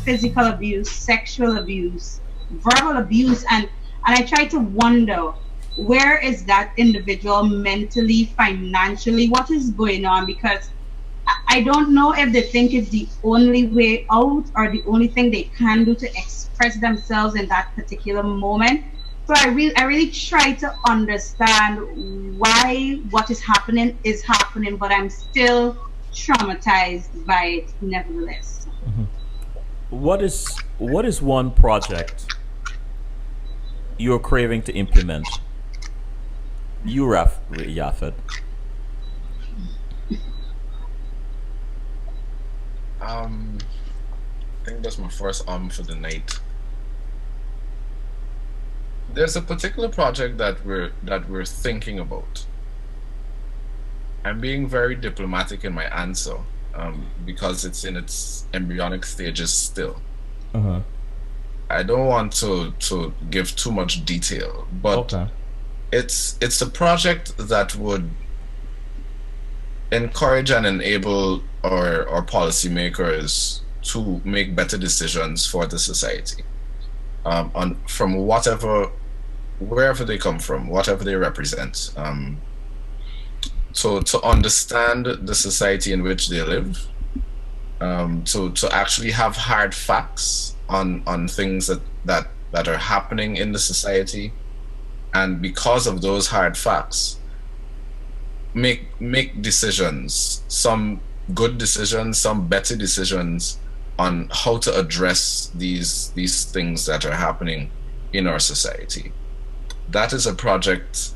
physical abuse, sexual abuse, verbal abuse, and I try to wonder, where is that individual mentally, financially, what is going on? Because I don't know if they think it's the only way out or the only thing they can do to express themselves in that particular moment. So I really try to understand why what is happening, but I'm still traumatized by it nevertheless. Mhm. What is one project you're craving to implement? You, Yafet. Um, I think that's my first for the night. There's a particular project that we're thinking about. I'm being very diplomatic in my answer, because it's in its embryonic stages still. Uh huh. I don't want to give too much detail, but Okay. it's a project that would encourage and enable our policymakers to make better decisions for the society, on from wherever they come from, whatever they represent. So to understand the society in which they live, to actually have hard facts on things that are happening in the society, and because of those hard facts, make decisions, some good decisions, some better decisions on how to address these things that are happening in our society. That is a project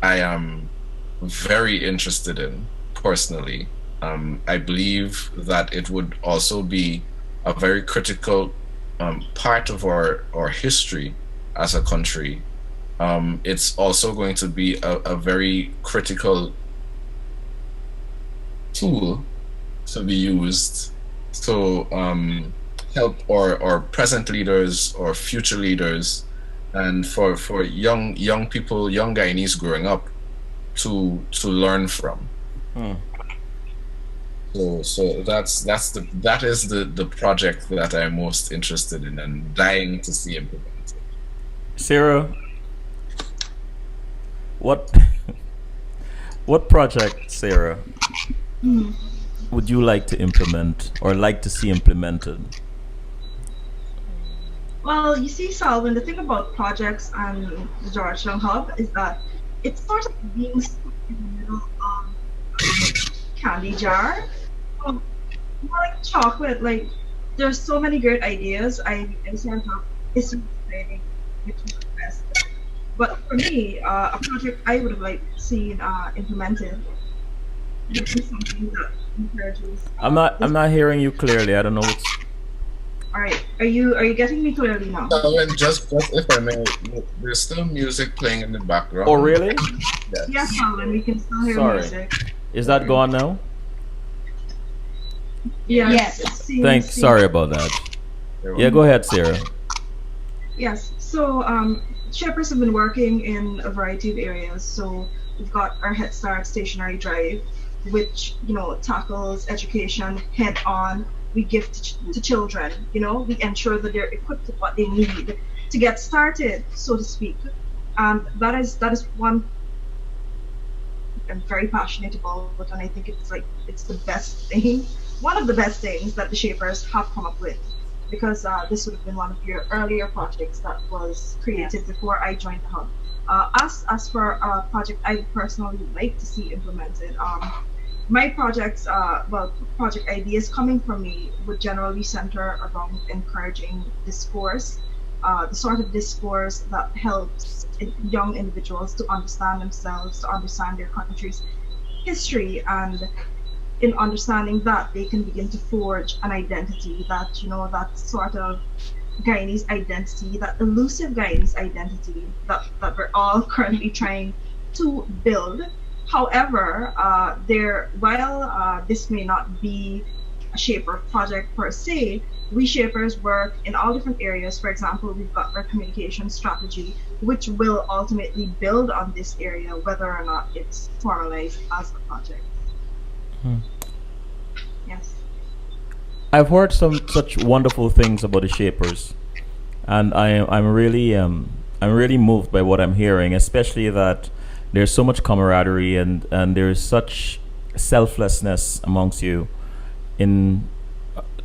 I am very interested in personally. I believe that it would also be a very critical part of our history as a country. It's also going to be a very critical tool to be used to help our present leaders or future leaders, and for young people, young Guyanese growing up, to learn from. Hmm. So that is the project that I'm most interested in and dying to see implemented. Sarah, what what project, Sarah, would you like to implement or like to see implemented? Well, you see, Salvin, the thing about projects and the Georgetown Hub is that it's sort of being stuck in the middle of a candy jar. Um, More like chocolate, like there's so many great ideas. I sort of is explaining which is the best. But for me, a project I would have liked seen implemented would be something that encourages I'm this. not hearing you clearly. I don't know what's. All right, are you getting me clearly now? So, and just if I may, there's still music playing in the Oh, background. really? Yes, Yes. Salvin, we can still hear Sorry. music. Is that gone now? Yes, Yes. it Thanks. seems. Sorry about that. Yeah, go ahead, Sarah. Yes. So, Shapers have been working in a variety of areas. So we've got our Head Start stationary drive, which tackles education head on. We give to children. We ensure that they're equipped with what they need to get started, so to speak. And that is one I'm very passionate about, and I think it's the best thing, one of the best things that the Shapers have come up with, because this would have been one of your earlier projects that was created Yes. before I joined the hub. As for a project I would personally would like to see implemented, my projects, project ideas coming from me would generally center around encouraging discourse, the sort of discourse that helps young individuals to understand themselves, to understand their country's history, and in understanding that they can begin to forge an identity, that sort of Guyanese identity, that elusive Guyanese identity that we're all currently trying to build. However, while this may not be a Shaper project per se, we Shapers work in all different areas. For example, we've got our communication strategy, which will ultimately build on this area, whether or not it's formalized as a project. Hmm. Yes. I've heard some such wonderful things about the Shapers, and I'm really moved by what I'm hearing, especially that there's so much camaraderie and there's such selflessness amongst you in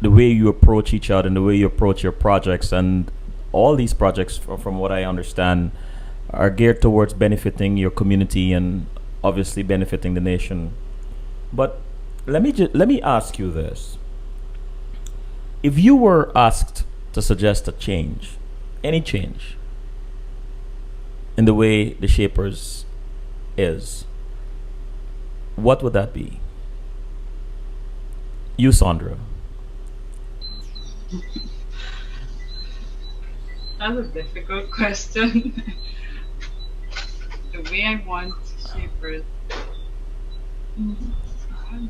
the way you approach each other and the way you approach your projects. And all these projects, from what I understand, are geared towards benefiting your community and obviously benefiting the nation. But let me ask you this: if you were asked to suggest a change, any change in the way the Shapers is, what would that be? You, Sandra. That's a difficult question. The way I want Shapers, I'm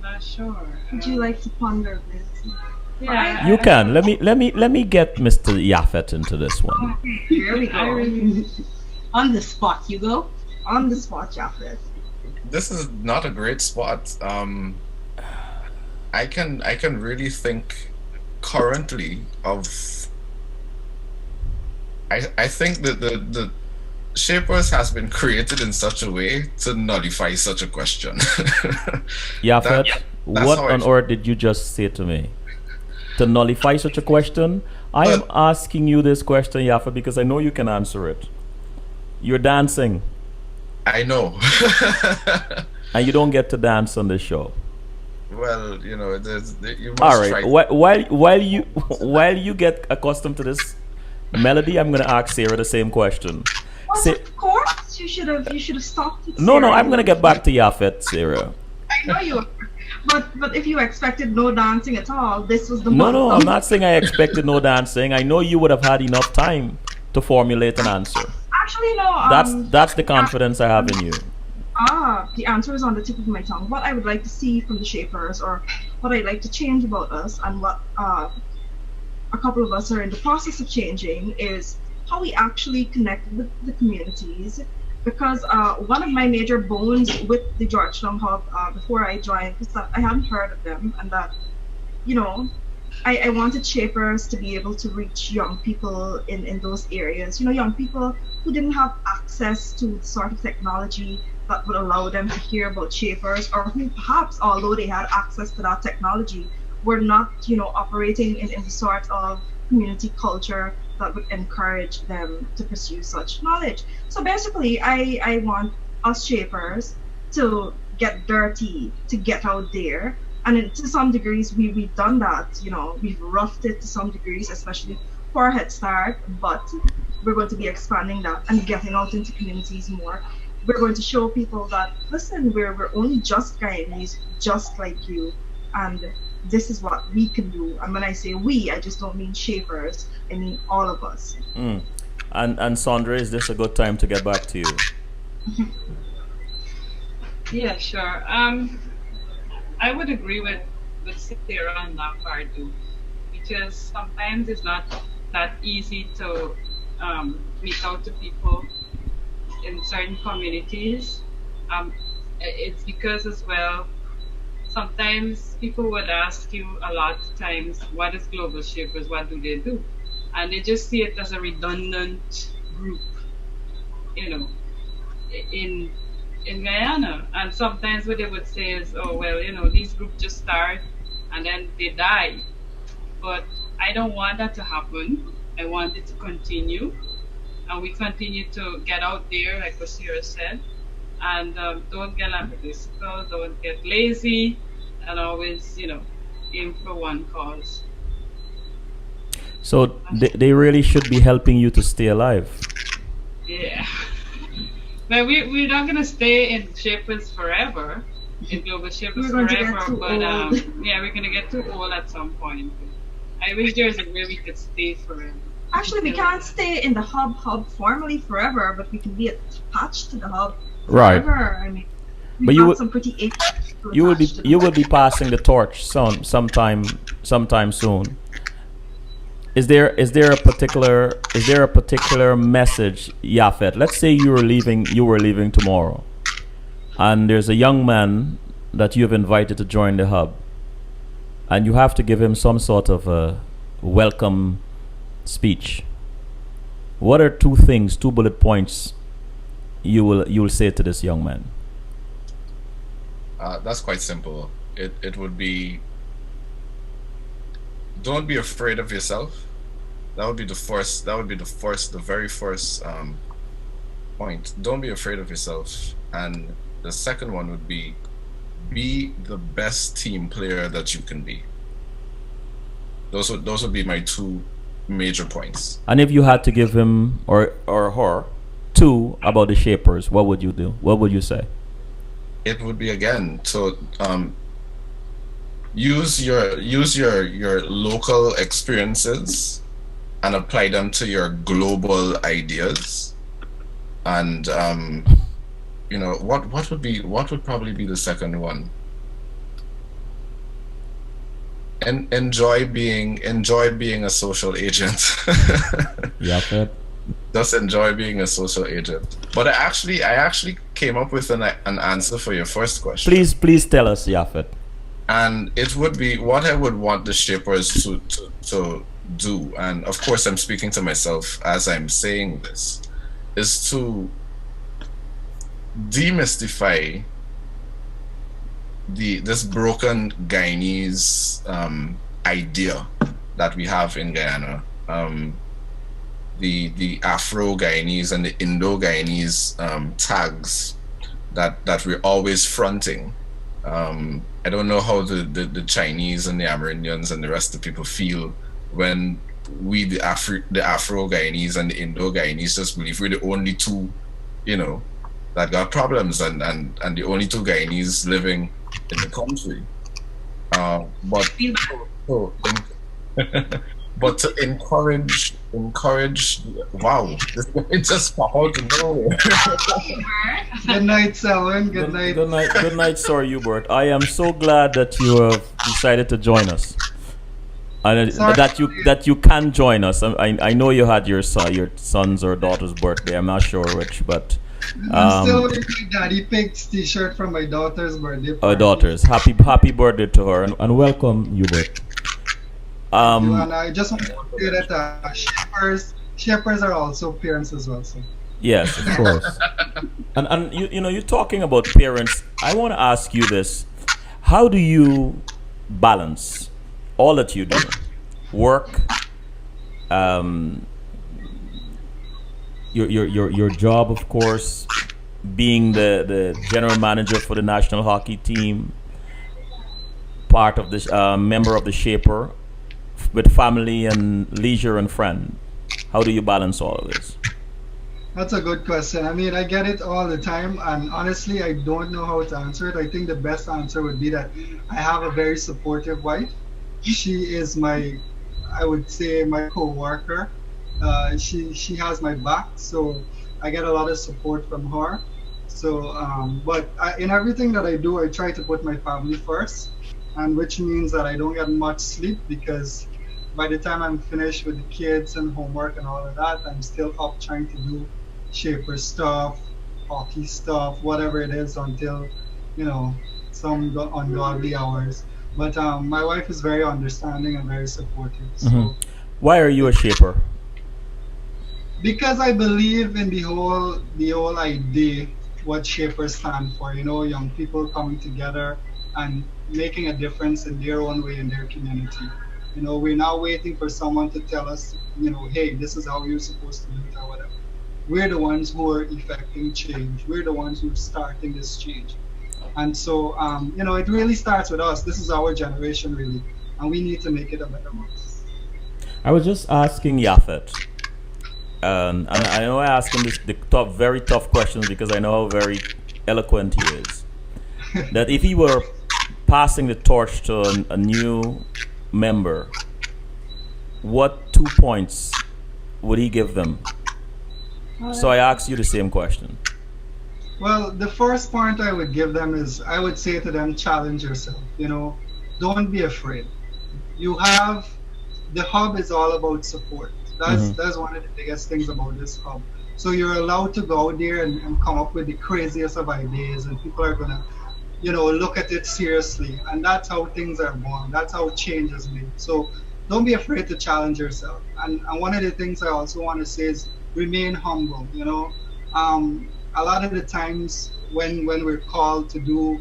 not sure. Would you like to ponder this? Yeah, You can. Let me get Mr. Yafet into this one. Here we I go. really, On the spot, you go. On the spot, Japheth. This is not a great spot. I can really think currently of. I think that the Shapers has been created in such a way to nullify such a question. Yafet, That's what how I on feel. earth did you just say to me? To nullify such a question? I am But- asking you this question, Yafet, because I know you can answer it. You're dancing, I know. and you don't get to dance on this show. Well, you must All try. right. While you get accustomed to this melody, I'm gonna ask Sarah the same question. Well, Sa- of course, you should have stopped it. no, Sarah. I'm gonna get back to Yafet, Sarah. I know you. But if you expected no dancing at all, this was the No, month. I'm not saying I expected no dancing. I know you would have had enough time to formulate an answer. Actually, no. That's the confidence I have in you. The answer is on the tip of my tongue. What I would like to see from the Shapers, or what I'd like to change about us, and what a couple of us are in the process of changing, is how we actually connect with the communities. Because one of my major bones with the Georgetown Hub before I joined was that I hadn't heard of them, and that, you know, I wanted Shapers to be able to reach young people in those areas. Young people who didn't have access to the sort of technology that would allow them to hear about Shapers, or who perhaps, although they had access to that technology, were not, operating in the sort of community culture that would encourage them to pursue such knowledge. So basically, I want us Shapers to get dirty, to get out there. And to some degrees, we've done that. We've roughed it to some degrees, especially for Head Start. But we're going to be expanding that and getting out into communities more. We're going to show people that, listen, we're only just Guyanese, just like you, and this is what we can do. And when I say we, I just don't mean Shapers. I mean all of us. And Sandra, is this a good time to get back to you? yeah, sure. I would agree with Sarah on that part too, because sometimes it's not that easy to reach out to people in certain communities. It's because as well, sometimes people would ask you a lot of times, what is Global Shapers? What do they do? And they just see it as a redundant group, in Guyana. And sometimes what they would say is, oh, well, these groups just start and then they die. But I don't want that to happen. I want it to continue. And we continue to get out there, like what Sarah said. And don't get lackadaisical, don't get lazy, and always, aim for one cause. So they really should be helping you to stay alive. Yeah. But we're not going to stay in Shapers forever, in Global Shapers We're going to get forever, too but old. yeah, we're going to get too old at some point. I wish there was a way we could stay forever. Actually, we can't stay in the hub formally forever, but we can be attached to the hub Right. forever. I mean, we But have you some pretty ages to You will be attach to the you will hub. be passing the torch sometime soon. Is there a particular message, Yafet? Let's say you were leaving tomorrow, and there's a young man that you have invited to join the hub, and you have to give him some sort of a welcome speech, what are two things, two bullet points you will say to this young man? That's quite simple. It would be, don't be afraid of yourself. That would be the first. That would be the very first point. Don't be afraid of yourself. And the second one would be the best team player that you can be. Those would be my two major points. And if you had to give him or her two about the Shapers, what would you do? What would you say? It would be, again, to use your local experiences and apply them to your global ideas. And what would probably be the second one? And enjoy being a social agent. Yeah, just enjoy being a social agent. But I actually came up with an answer for your first question. Please tell us, Yafet. And it would be what I would want the Shapers to do. And of course, I'm speaking to myself as I'm saying this, is to demystify this broken Guyanese idea that we have in Guyana. The Afro-Guyanese and the Indo-Guyanese tags that we're always fronting. I don't know how the Chinese and the Amerindians and the rest of the people feel when we, the Afro-Guyanese and the Indo-Guyanese, just believe we're the only two, that got problems and the only two Guyanese living in the country. But to encourage, wow, this guy just out of nowhere. Good night, Selwyn. Good night. Good night, Sir Hubert. I am so glad that you have decided to join us, and that you can join us. I know you had your son's or daughter's birthday. I'm not sure which, but I'm still wearing my Daddy Pigs t-shirt from my daughter's birthday. Our daughter's happy birthday to her, and welcome, Hubert. And I just want to say that Shapers are also parents as well. So. Yes, of course. and you're talking about parents. I want to ask you this: how do you balance all that you do, work, your job, of course, being the general manager for the national hockey team, part of this member of the Shaper, with family and leisure and friend? How do you balance all of this? That's a good question. I mean, I get it all the time, and honestly, I don't know how to answer it. I think the best answer would be that I have a very supportive wife. She is I would say, my co-worker. She has my back, so I get a lot of support from her. So, in everything that I do, I try to put my family first, and which means that I don't get much sleep, because by the time I'm finished with the kids and homework and all of that, I'm still up trying to do Shaper stuff, hockey stuff, whatever it is, until some ungodly hours. But my wife is very understanding and very supportive. So. Mm-hmm. Why are you a Shaper? Because I believe in the whole idea, what Shapers stand for. Young people coming together and making a difference in their own way in their community. We're not waiting for someone to tell us, hey, this is how you're supposed to do it or whatever. We're the ones who are effecting change. We're the ones who are starting this change. And so, it really starts with us. This is our generation, really, and we need to make it a better one. I was just asking Yafet, and I know I ask him the very tough questions because I know how very eloquent he is. That if he were passing the torch to a new member, what 2 points would he give them? So I asked you the same question. Well, the first point I would give them is, I would say to them, challenge yourself. Don't be afraid. The hub is all about support. That's one of the biggest things about this hub. So you're allowed to go out there and come up with the craziest of ideas, and people are gonna look at it seriously. And that's how things are born. That's how change is made. So don't be afraid to challenge yourself. And one of the things I also want to say is remain humble. A lot of the times when we're called to do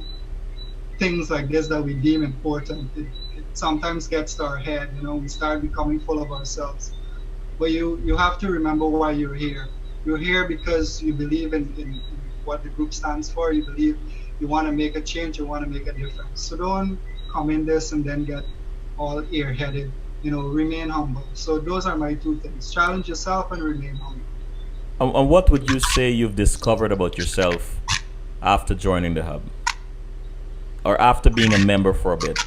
things like this that we deem important, it sometimes gets to our head. We start becoming full of ourselves. But you have to remember why you're here. You're here because you believe in what the group stands for. You believe you want to make a change, you want to make a difference. So don't come in this and then get all airheaded. Remain humble. So those are my two things: challenge yourself and remain humble. And what would you say you've discovered about yourself after joining the hub, or after being a member for a bit?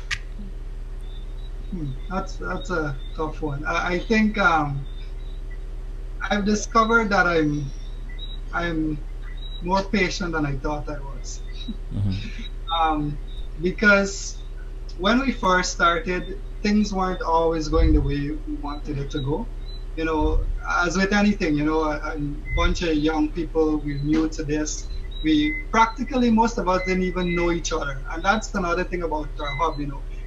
That's a tough one. I think I've discovered that I'm more patient than I thought I was. Because when we first started, things weren't always going the way we wanted it to go. As with anything, a bunch of young people, we're new to this. We practically, most of us didn't even know each other. And that's another thing about our hub,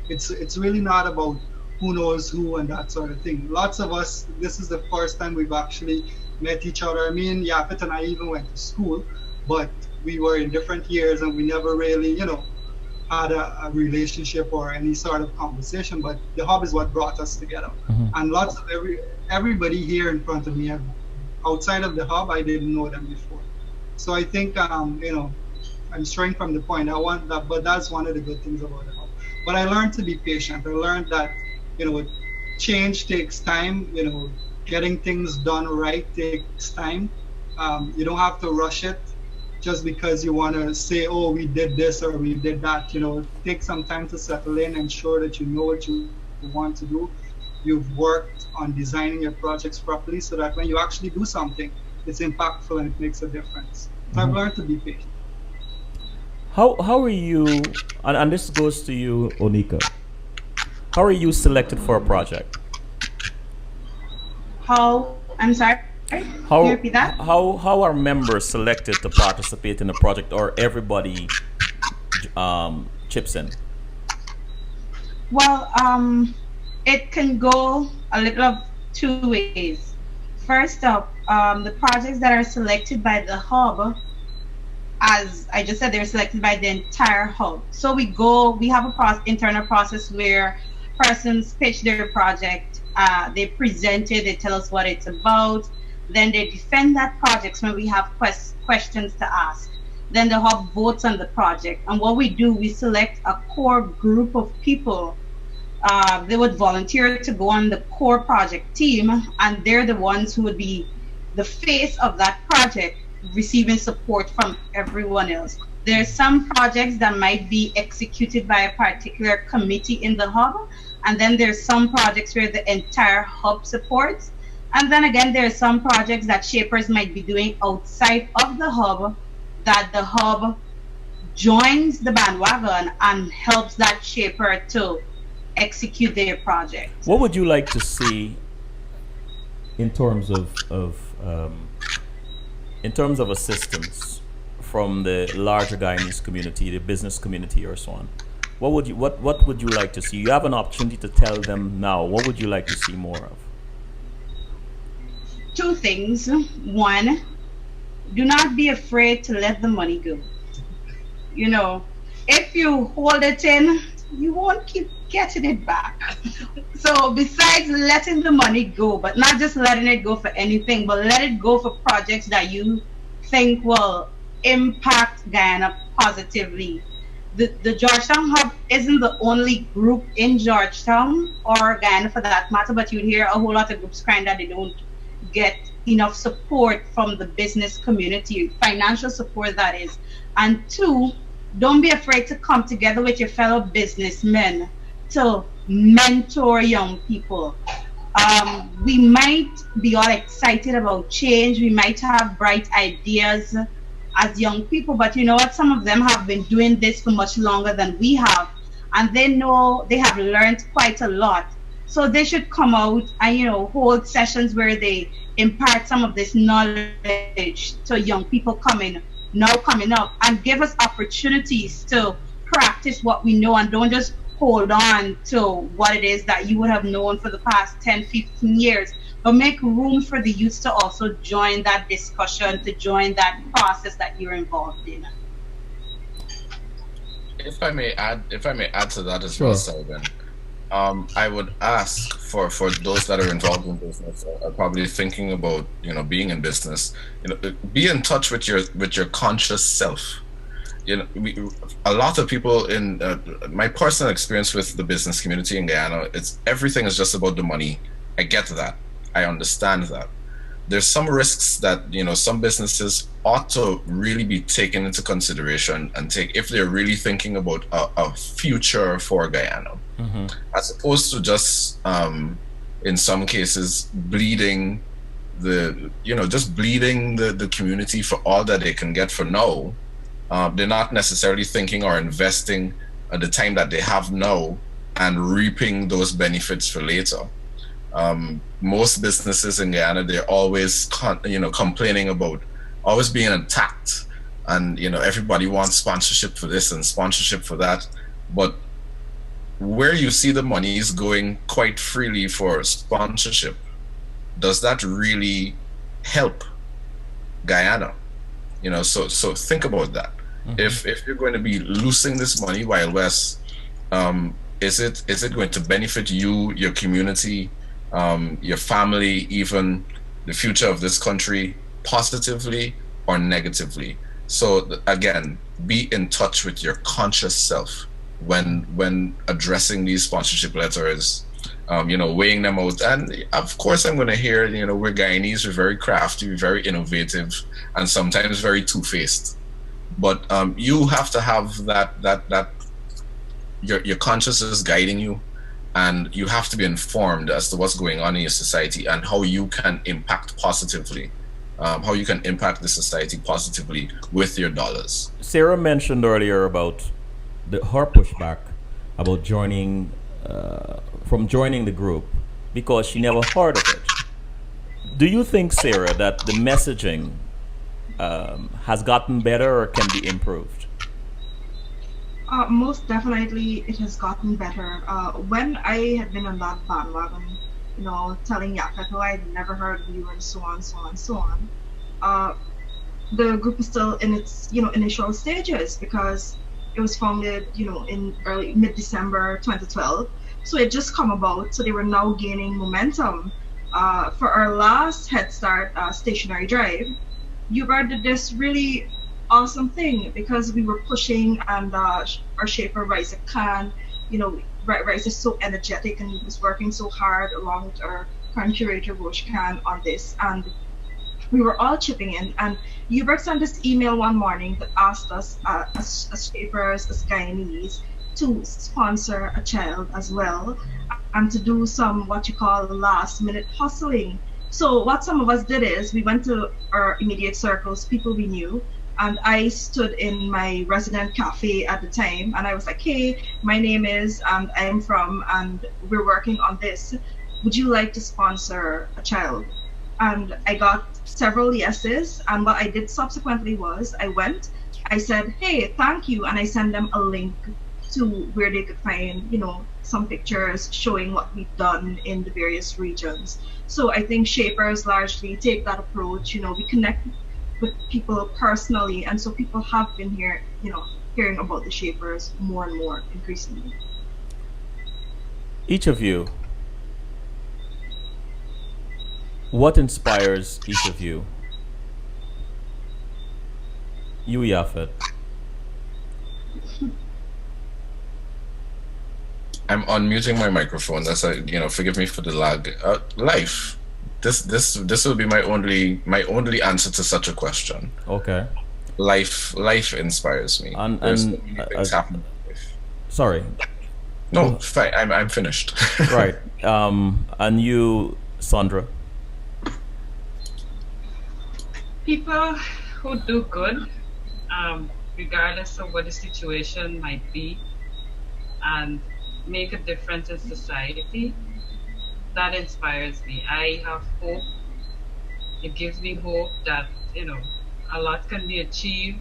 It's really not about who knows who and that sort of thing. Lots of us, this is the first time we've actually met each other. I mean, Yapet and I even went to school, but we were in different years and we never really, had a relationship or any sort of conversation. But the hub is what brought us together. And lots of everybody here in front of me, outside of the hub, I didn't know them before. So I think, I'm straying from the point. I want that, but that's one of the good things about the hub. But I learned to be patient. I learned that, change takes time. Getting things done right takes time. You don't have to rush it just because you want to say, oh, we did this or we did that. Take some time to settle in, ensure that you know what you want to do. You've worked on designing your projects properly so that when you actually do something, it's impactful and it makes a difference. So I've learned to be patient. How are you, and this goes to you, Onika, how are you selected for a project? I'm sorry, can you repeat that? How are members selected to participate in a project, or everybody chips in? Well, it can go a little of two ways. First up, the projects that are selected by the hub, as I just said, they're selected by the entire hub. So we have a internal process where persons pitch their project, they present it, they tell us what it's about, then they defend that project when we have questions to ask. Then the hub votes on the project. And what we do, we select a core group of people. They would volunteer to go on the core project team, and they're the ones who would be the face of that project, receiving support from everyone else. There's some projects that might be executed by a particular committee in the hub, and then there's some projects where the entire hub supports. And then again, there's some projects that Shapers might be doing outside of the hub that the hub joins the bandwagon and helps that shaper to execute their project. What would you like to see in terms of assistance from the larger Guyanese community, the business community, or so on? What would you like to see? You have an opportunity to tell them now. What would you like to see more of? Two things. One, do not be afraid to let the money go. If you hold it in, you won't keep getting it back. So besides letting the money go, but not just letting it go for anything, but let it go for projects that you think will impact Guyana positively. The Georgetown Hub isn't the only group in Georgetown or Guyana for that matter, but you'd hear a whole lot of groups crying that they don't get enough support from the business community, financial support that is. And two, don't be afraid to come together with your fellow businessmen to mentor young people. We might be all excited about change, we might have bright ideas as young people, but you know what, some of them have been doing this for much longer than we have, and they know they have learned quite a lot. So they should come out and hold sessions where they impart some of this knowledge to young people coming up, and give us opportunities to practice what we know and don't just hold on to what it is that you would have known for the past 10, 15 years, but make room for the youth to also join that discussion, to join that process that you're involved in. If I may add to that as well, Sure. Sullivan, I would ask for those that are involved in business, are probably thinking about, being in business, be in touch with your conscious self. A lot of people in my personal experience with the business community in Guyana, it's everything is just about the money. I get that. I understand that. There's some risks that some businesses ought to really be taken into consideration and take if they're really thinking about a future for Guyana, as opposed to just in some cases bleeding the community for all that they can get for now. They're not necessarily thinking or investing at the time that they have now and reaping those benefits for later. Most businesses in Guyana, they're always complaining about always being attacked, and everybody wants sponsorship for this and sponsorship for that. But where you see the money is going quite freely for sponsorship, does that really help Guyana? So think about that. If you're going to be losing this money Wild West, is it going to benefit you, your community, your family, even the future of this country, positively or negatively? So again, be in touch with your conscious self when addressing these sponsorship letters, weighing them out. And of course, I'm going to hear, we're Guyanese, we're very crafty, we're very innovative, and sometimes very two-faced. But you have to have that your consciousness guiding you, and you have to be informed as to what's going on in your society and how you can impact positively, how you can impact the society positively with your dollars. Sarah mentioned earlier about her pushback about joining the group because she never heard of it. Do you think, Sarah, that the messaging has gotten better or can be improved? Most definitely, it has gotten better. When I had been on that bandwagon, telling Yakato I'd never heard of you and so on, so on, so on. The group is still in its initial stages because it was founded in mid-December 2012. So it just come about. So they were now gaining momentum. For our last Head Start stationary drive, Uber did this really awesome thing because we were pushing, and our shaper Raisa Khan, Raisa is so energetic and he was working so hard along with our current curator Rosh Khan on this, and we were all chipping in. And Uber sent this email one morning that asked us as shapers, as Guyanese, to sponsor a child as well and to do some what you call last minute hustling. So what some of us did is we went to our immediate circles, people we knew, and I stood in my resident cafe at the time and I was like, hey, my name is, and I'm from, and we're working on this. Would you like to sponsor a child? And I got several yeses. And what I did subsequently was I said, hey, thank you. And I sent them a link to where they could find, some pictures showing what we've done in the various regions. So I think shapers largely take that approach. We connect with people personally, and so people have been hearing about the shapers more and more increasingly. Each of you, what inspires each of you? You, Yafet. I'm unmuting my microphone. That's forgive me for the lag. Life. This will be my only answer to such a question. Okay. Life inspires me. Things happen in life. Sorry. No, fine. I'm finished. Right. And you, Sandra. People who do good, regardless of what the situation might be, and make a difference in society, that inspires me. I have hope. It gives me hope that a lot can be achieved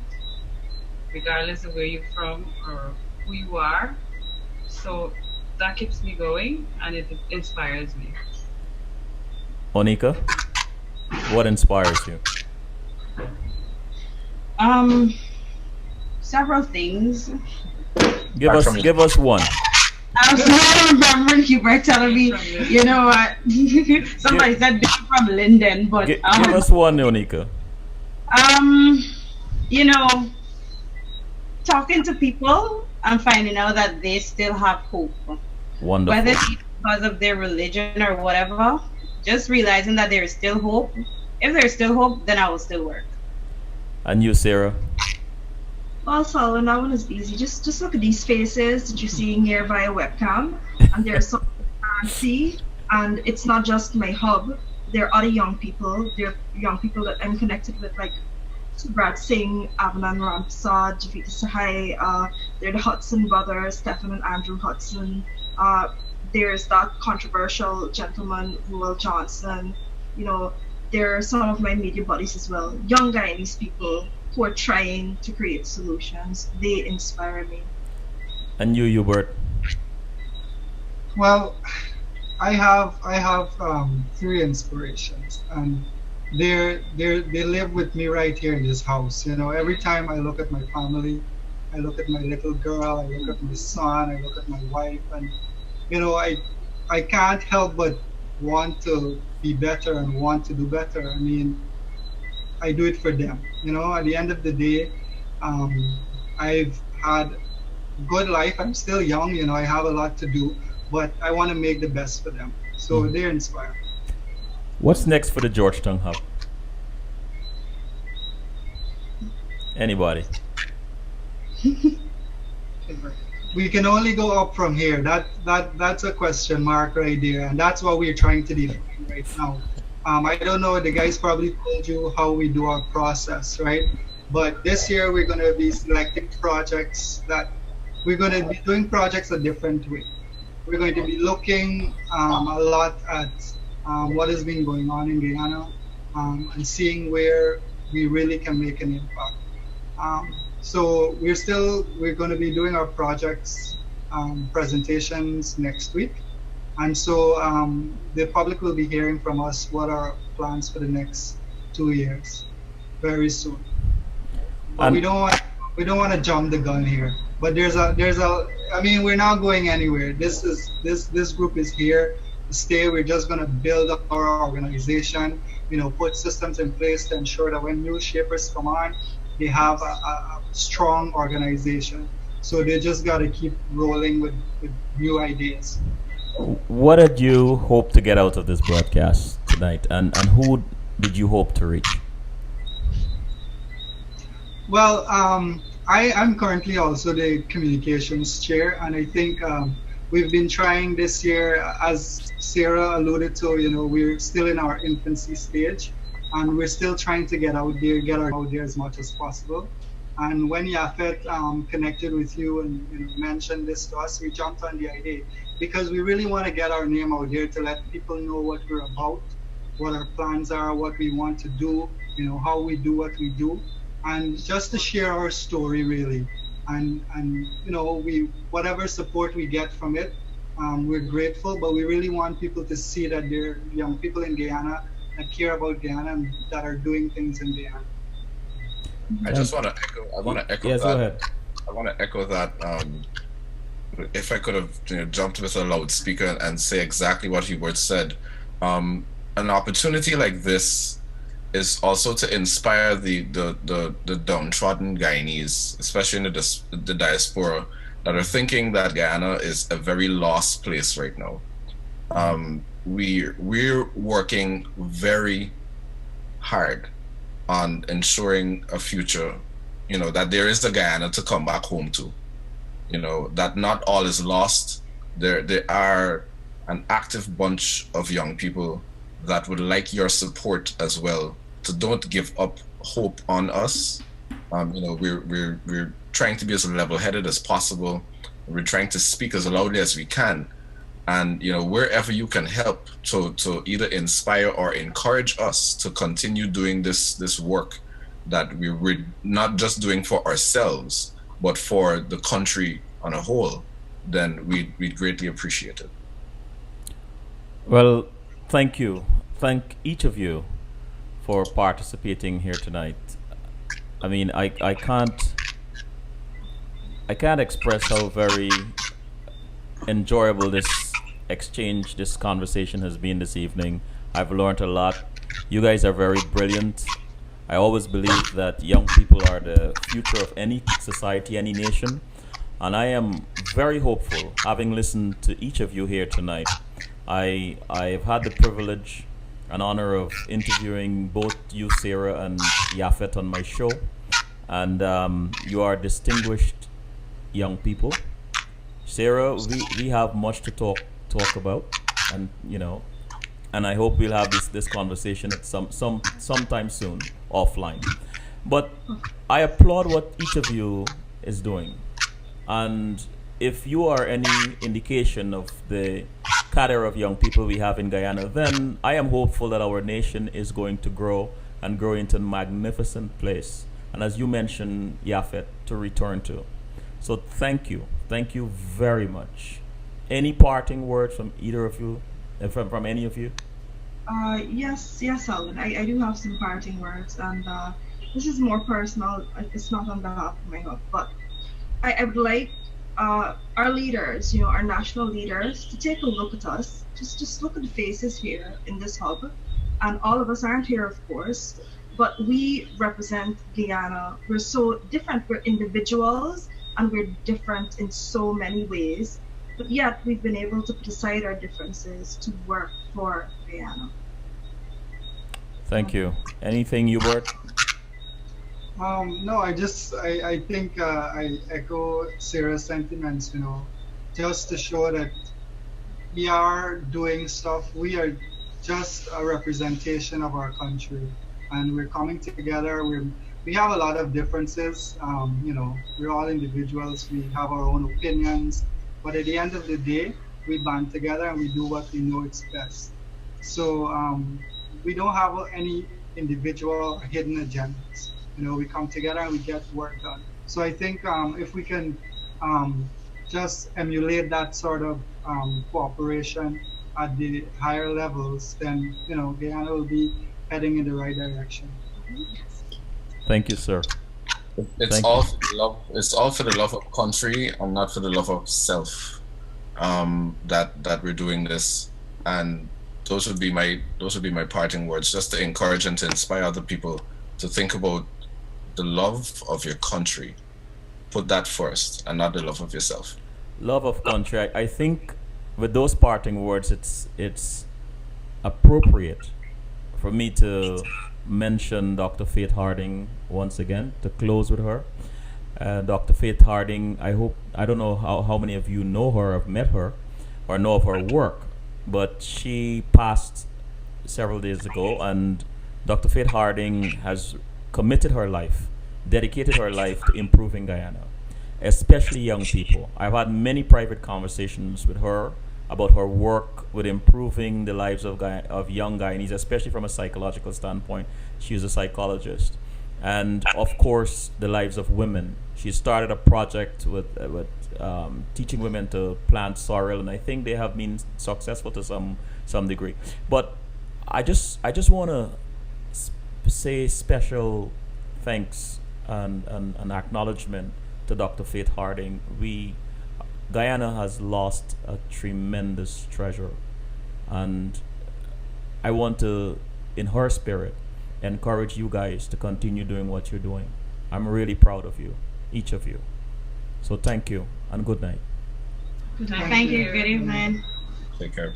regardless of where you're from or who you are. So that keeps me going and it inspires me. Onika, what inspires you? Um, Several things. Back from Give us one. I'm still remembering you were telling me, From you. you know what? Somebody said they're from Linden, but Give us one, Onika. um, you know, talking to people and finding out that they still have hope, whether Wonderful. it's because of their religion or whatever. Just realizing that there is still hope. If there's still hope, then I will still work. And you, Sarah? Well, Solomon, that one is easy. Just look at these faces that you're seeing here via webcam, and there's some see, and it's not just my hub. There are other young people. There are young people that I'm connected with, like Brad Singh, Avanan Ramprasad, Javita Sahai. They're the Hudson brothers, Stephen and Andrew Hudson. There's that controversial gentleman, Ruel Johnson. You know, there are some of my media buddies as well. Young Guyanese people who are trying to create solutions. They inspire me. And you, Hubert? Well, I have three inspirations, and they live with me right here in this house. You know, every time I look at my family, I look at my little girl, I look at my son, I look at my wife, and you know, I can't help but want to be better and want to do better. I mean, I do it for them. You know, at the end of the day, I've had good life. I'm still young. You know, I have a lot to do, but I want to make the best for them. So they're inspired. What's next for the Georgetown Hub? Anybody? We can only go up from here. That's a question mark right there, and that's what we're trying to define right now. I don't know. The guys probably told you how we do our process, right? But this year we're going to be selecting projects that we're going to be doing projects a different way. We're going to be looking a lot at what has been going on in Guyana and seeing where we really can make an impact. So we're going to be doing our projects presentations next week, and so the public will be hearing from us what are our plans for the next 2 years very soon. But And we don't want to jump the gun here. But I mean, we're not going anywhere. This group is here to stay. We're just going to build up our organization, you know, put systems in place to ensure that when new shapers come on, they have a strong organization. So they just got to keep rolling with new ideas. what did you hope to get out of this broadcast tonight? And who did you hope to reach? Well, I'm currently also the communications chair, and I think we've been trying this year, as Sarah alluded to, you know, we're still in our infancy stage, and we're still trying to get out there as much as possible. And when Yafet connected with you and mentioned this to us, we jumped on the idea because we really want to get our name out there to let people know what we're about, what our plans are, what we want to do, you know, how we do what we do, and just to share our story really. And you know, we whatever support we get from it, we're grateful. But we really want people to see that there are young people in Guyana that care about Guyana and that are doing things in Guyana. I just want to echo. I want to echo Yes, go that. ahead. I want to echo that. If I could have jumped with a loudspeaker and say exactly what Hubert said, an opportunity like this is also to inspire the downtrodden Guyanese, especially in the diaspora, that are thinking that Guyana is a very lost place right now. We're working very hard on ensuring a future, you know, that there is a Guyana to come back home to, you know, that not all is lost. There are an active bunch of young people that would like your support as well, to don't give up hope on us. You know, we're trying to be as level-headed as possible. We're trying to speak as loudly as we can. And, you know, wherever you can help to either inspire or encourage us to continue doing this work that we're not just doing for ourselves, but for the country on a whole, then we'd greatly appreciate it. Well, thank you. Thank each of you for participating here tonight. I mean, I can't express how very enjoyable this exchange, this conversation has been this evening. I've learned a lot. You guys are very brilliant. I always believe that young people are the future of any society, any nation. And I am very hopeful, having listened to each of you here tonight. I've had the privilege and honor of interviewing both you, Sarah, and Yafet on my show. And you are distinguished young people. Sarah, we have much to talk about, and and I hope we'll have this conversation at sometime soon offline. But I applaud what each of you is doing, and if you are any indication of the cadre of young people we have in Guyana, then I am hopeful that our nation is going to grow and grow into a magnificent place. And as you mentioned, Yafet, to return to. So thank you very much. Any parting words from either of you, from any of you? Yes, Alvin. I do have some parting words, and this is more personal. It's not on behalf of my hub, but I would like our leaders, our national leaders, to take a look at us. Just look at the faces here in this hub, and all of us aren't here, of course, but we represent Guyana. We're so different. We're individuals, and we're different in so many ways. But yet, we've been able to put aside our differences to work for Guyana. Thank you. Anything, Hubert? No, I think I echo Sarah's sentiments, just to show that we are doing stuff. We are just a representation of our country, and we're coming together. We have a lot of differences. We're all individuals. We have our own opinions, but at the end of the day, we band together and we do what we know is best. So we don't have any individual hidden agendas. We come together and we get work done. So I think if we can just emulate that sort of cooperation at the higher levels, then Guyana will be heading in the right direction. Thank you, sir. It's all for the love. It's all for the love of country and not for the love of self. That we're doing this, and those would be my parting words, just to encourage and to inspire other people to think about the love of your country. Put that first, and not the love of yourself. Love of country. I think with those parting words, it's appropriate for me to mention Dr. Faith Harding once again, to close with her. Dr. Faith Harding, I don't know how many of you know her, have met her, or know of her work, but she passed several days ago, and Dr. Faith Harding has committed her life, dedicated her life to improving Guyana, especially young people. I've had many private conversations with her about her work with improving the lives of young Guyanese, especially from a psychological standpoint. She is a psychologist. And of course, the lives of women. She started a project with teaching women to plant sorrel, and I think they have been successful to some degree. But I just want to say special thanks and acknowledgement to Dr. Faith Harding. Guyana has lost a tremendous treasure, and I want to, in her spirit, encourage you guys to continue doing what you're doing. I'm really proud of you, each of you. So thank you and good night. Thank you. Good evening. Take care.